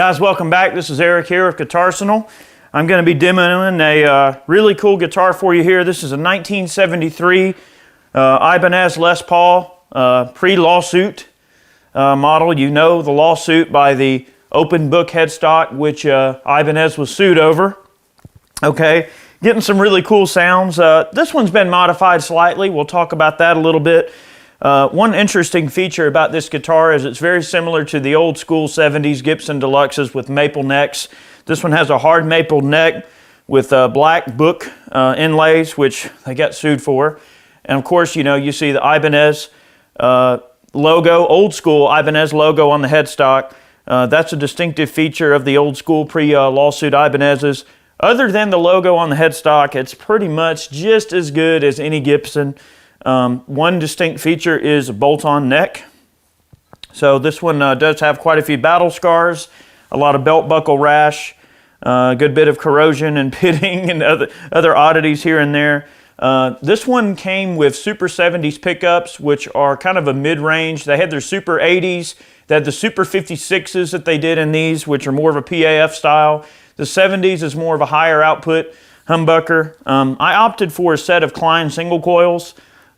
Guys, welcome back. This is Eric here of Guitarsenal. I'm going to be demoing a really cool guitar for you here. This is a 1973 Ibanez Les Paul pre-lawsuit model. You know the lawsuit by the open book headstock, which Ibanez was sued over. Okay, getting some really cool sounds. This one's been modified slightly. We'll talk about that a little bit. One interesting feature about this guitar is it's very similar to the old school 70s Gibson Deluxes with maple necks. This one has a hard maple neck with black book inlays, which they got sued for. And of course, you know, you see the Ibanez logo, old school Ibanez logo on the headstock. That's a distinctive feature of the old school pre-lawsuit Ibanezes. Other than the logo on the headstock, it's pretty much just as good as any Gibson. One distinct feature is a bolt-on neck. So this one does have quite a few battle scars, a lot of belt buckle rash, a good bit of corrosion and pitting and other oddities here and there. This one came with Super 70s pickups, which are kind of a mid-range. They had their Super 80s. They had the Super 56s that they did in these, which are more of a PAF style. The 70s is more of a higher output humbucker. I opted for a set of Klein single coils.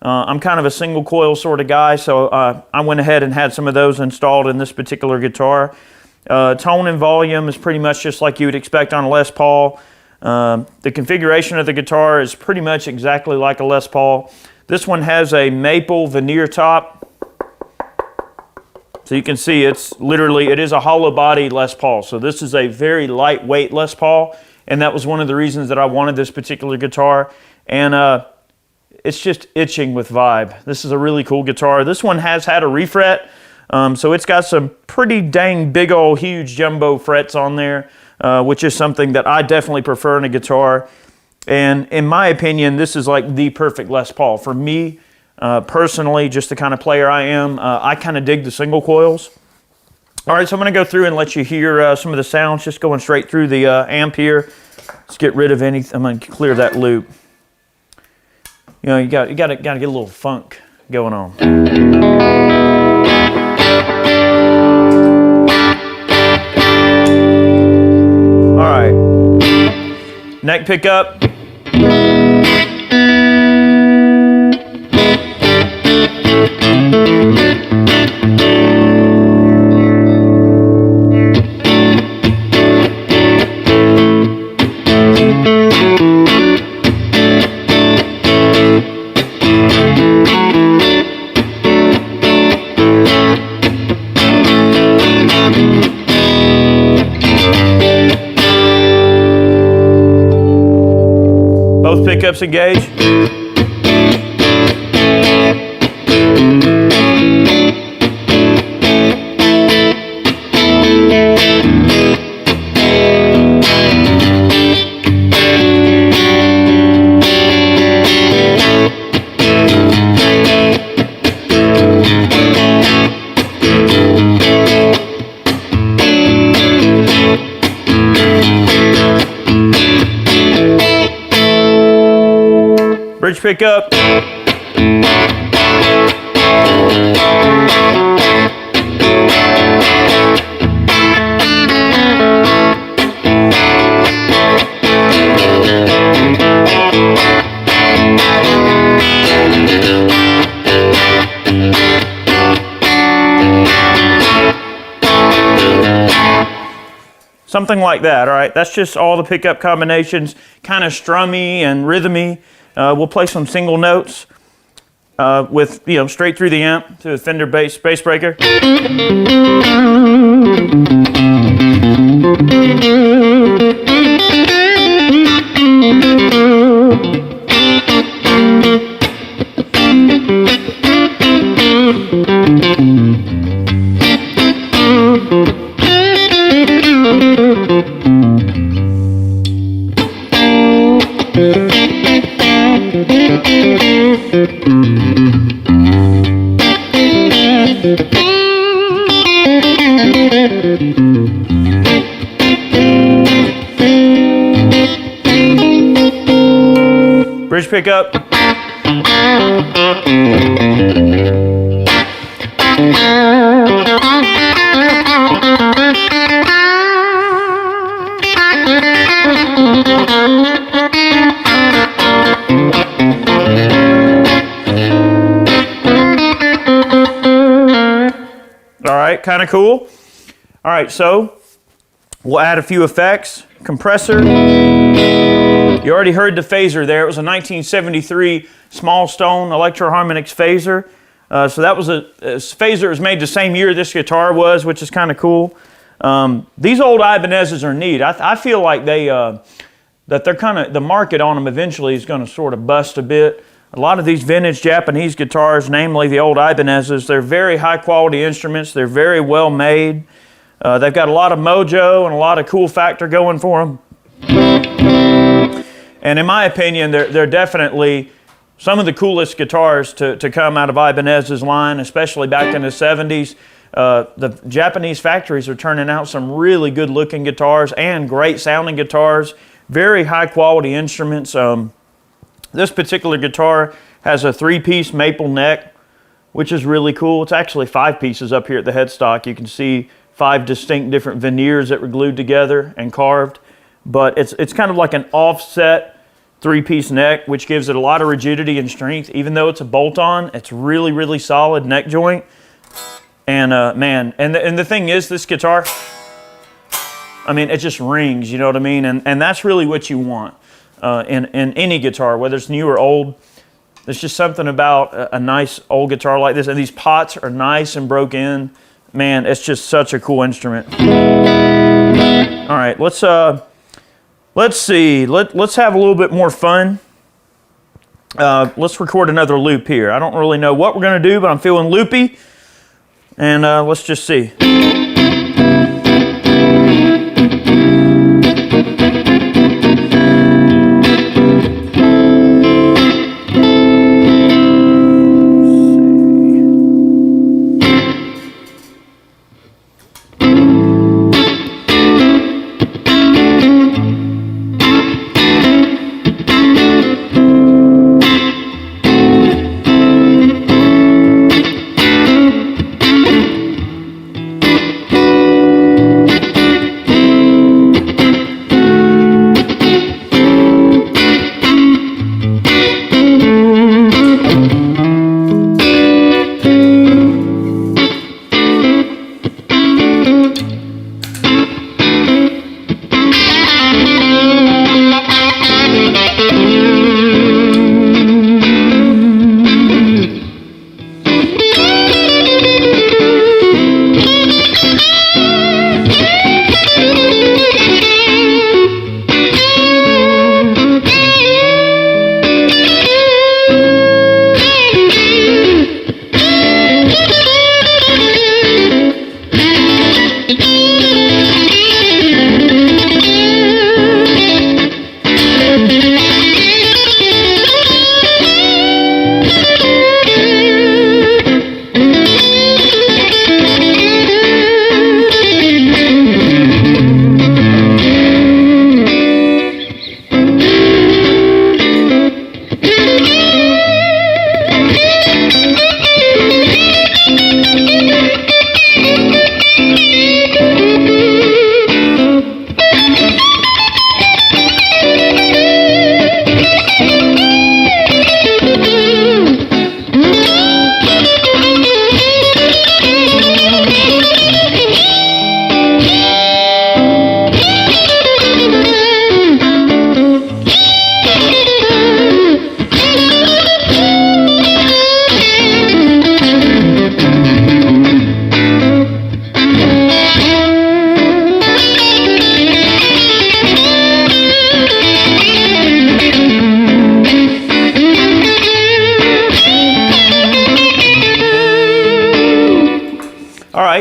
I'm kind of a single coil sort of guy, so I went ahead and had some of those installed in this particular guitar. Tone and volume is pretty much just like you would expect on a Les Paul. The configuration of the guitar is pretty much exactly like a Les Paul. This one has a maple veneer top. So you can see it is a hollow body Les Paul. So this is a very lightweight Les Paul, and that was one of the reasons that I wanted this particular guitar. And it's just itching with vibe. This is a really cool guitar. This one has had a refret, so it's got some pretty dang big old huge jumbo frets on there, which is something that I definitely prefer in a guitar. And in my opinion, this is like the perfect Les Paul. For me, personally, just the kind of player I am, I kind of dig the single coils. All right, so I'm gonna go through and let you hear some of the sounds, just going straight through the amp here. Let's get rid of anything. I'm gonna clear that loop. You know, you got to get a little funk going on. All right, neck pickup. Both pickups engage. Bridge pickup. Something like that, all right? That's just all the pickup combinations, kind of strummy and rhythmy. We'll play some single notes with, you know, straight through the amp to a Fender bass breaker. Bridge pickup. All right, kind of cool. All right, so we'll add a few effects. Compressor. You already heard the phaser there. It was a 1973 Small Stone Electro Harmonix phaser. So that was a phaser was made the same year this guitar was, which is kind of cool. These old Ibanezes are neat. I feel like that they're kind of, the market on them eventually is going to sort of bust a bit. A lot of these vintage Japanese guitars, namely the old Ibanezes, they're very high quality instruments. They're very well made. They've got a lot of mojo and a lot of cool factor going for them. And in my opinion, they're definitely some of the coolest guitars to come out of Ibanez's line, especially back in the 70s. The Japanese factories are turning out some really good looking guitars and great sounding guitars, very high quality instruments. This particular guitar has a 3-piece maple neck, which is really cool. It's actually 5 pieces up here at the headstock. You can see 5 distinct different veneers that were glued together and carved, but it's kind of like an offset 3-piece neck, which gives it a lot of rigidity and strength. Even though it's a bolt-on, it's really, really solid neck joint. And man, and the thing is, this guitar, I mean, it just rings, you know what I mean? And that's really what you want in any guitar, whether it's new or old. There's just something about a nice old guitar like this, and these pots are nice and broke in. Man, it's just such a cool instrument. All right, let's see. Let's have a little bit more fun. Let's record another loop here. I don't really know what we're gonna do, but I'm feeling loopy, and let's just see.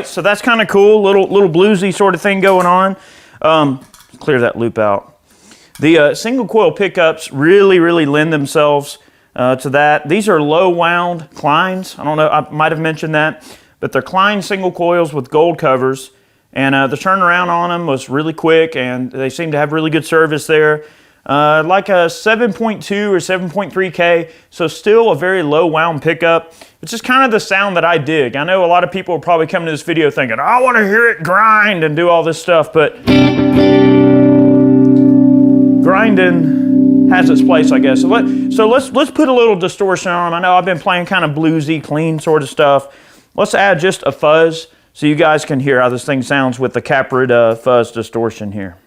So that's kind of cool, little bluesy sort of thing going on. Clear that loop out. The single coil pickups really lend themselves to that. These are low wound Kleins. I don't know, I might have mentioned that, but they're Klein single coils with gold covers, and the turnaround on them was really quick, and they seem to have really good service there. Like a 7.2 or 7.3K, so still a very low wound pickup. It's just kind of the sound that I dig. I know a lot of people will probably come to this video thinking, I want to hear it grind and do all this stuff, but grinding has its place, I guess. So let's put a little distortion on them. I know I've been playing kind of bluesy, clean sort of stuff. Let's add just a fuzz so you guys can hear how this thing sounds with the Caprid fuzz distortion here.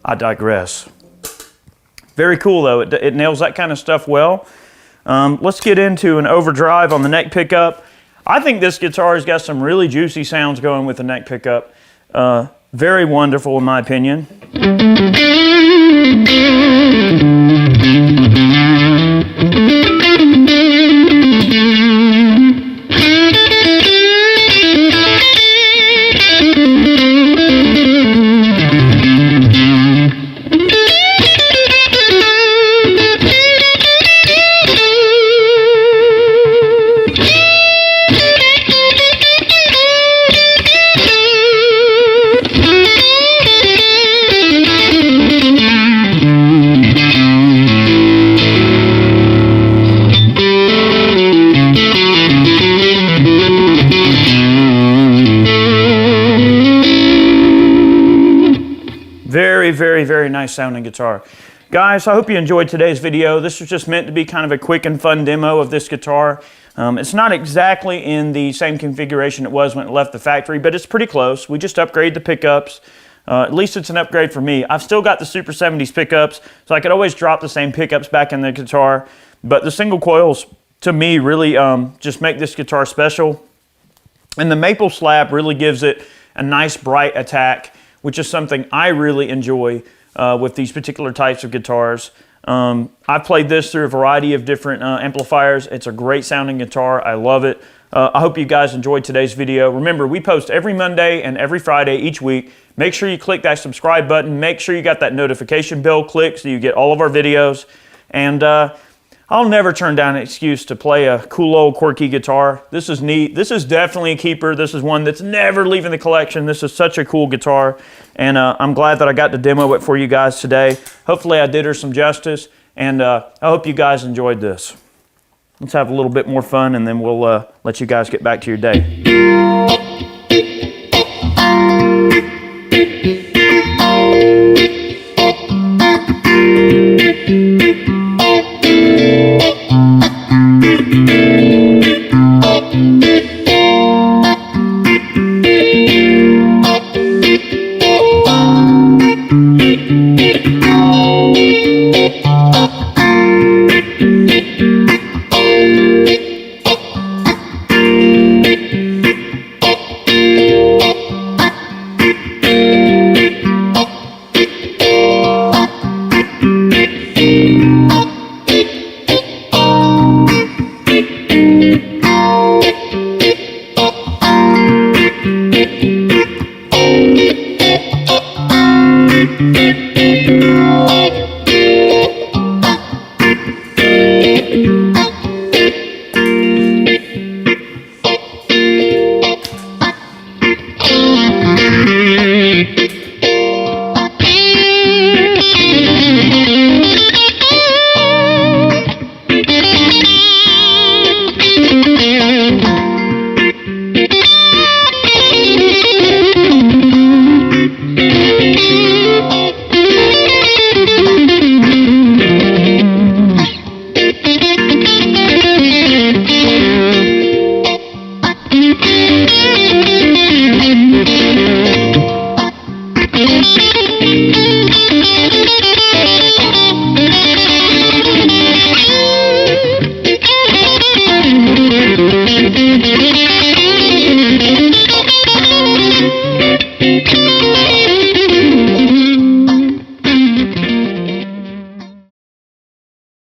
I digress. Very cool though, it nails that kind of stuff well. Let's get into an overdrive on the neck pickup. I think this guitar has got some really juicy sounds going with the neck pickup. Very wonderful in my opinion. Very nice sounding guitar. Guys, I hope you enjoyed today's video. This was just meant to be kind of a quick and fun demo of this guitar. It's not exactly in the same configuration it was when it left the factory, but it's pretty close. We just upgraded the pickups. At least it's an upgrade for me. I've still got the Super 70s pickups, so I could always drop the same pickups back in the guitar. But the single coils, to me, really just make this guitar special. And the maple slab really gives it a nice bright attack, which is something I really enjoy with these particular types of guitars. I've played this through a variety of different amplifiers. It's a great sounding guitar. I love it. I hope you guys enjoyed today's video. Remember, we post every Monday and every Friday each week. Make sure you click that subscribe button. Make sure you got that notification bell clicked so you get all of our videos. And I'll never turn down an excuse to play a cool old quirky guitar. This is neat. This is definitely a keeper. This is one that's never leaving the collection. This is such a cool guitar. And I'm glad that I got to demo it for you guys today. Hopefully I did her some justice. And I hope you guys enjoyed this. Let's have a little bit more fun and then we'll let you guys get back to your day. Thank you.